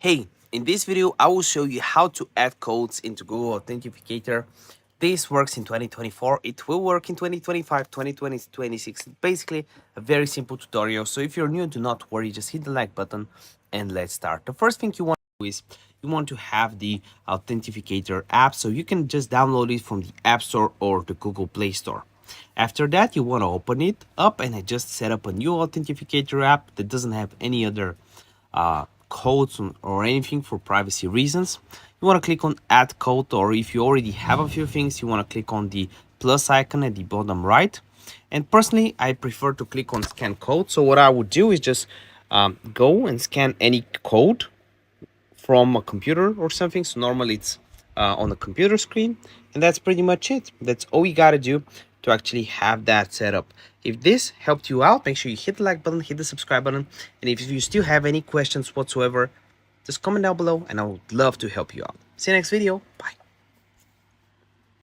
Hey, in this video, I will show you how to add codes into Google Authenticator. This works in 2024. It will work in 2025, 2026. Basically, a very simple tutorial. So if you're new, do not worry. Just hit the like button and let's start. The first thing you want to do is you want to have the Authenticator app. So you can just download it from the App Store or the Google Play Store. After that, you want to open it up and I just set up a new Authenticator app that doesn't have any other codes or anything for privacy reasons. You want to click on add code, or if you already have a few things, you want to click on the plus icon at the bottom right. And personally, I prefer to click on scan code. So what I would do is just go and scan any code from a computer or something. So normally it's on the computer screen, and that's pretty much it. That's all you gotta do to actually have that set up. If this helped you out, make sure you hit the like button, hit the subscribe button, and if you still have any questions whatsoever, just comment down below and I would love to help you out. See you next video. Bye.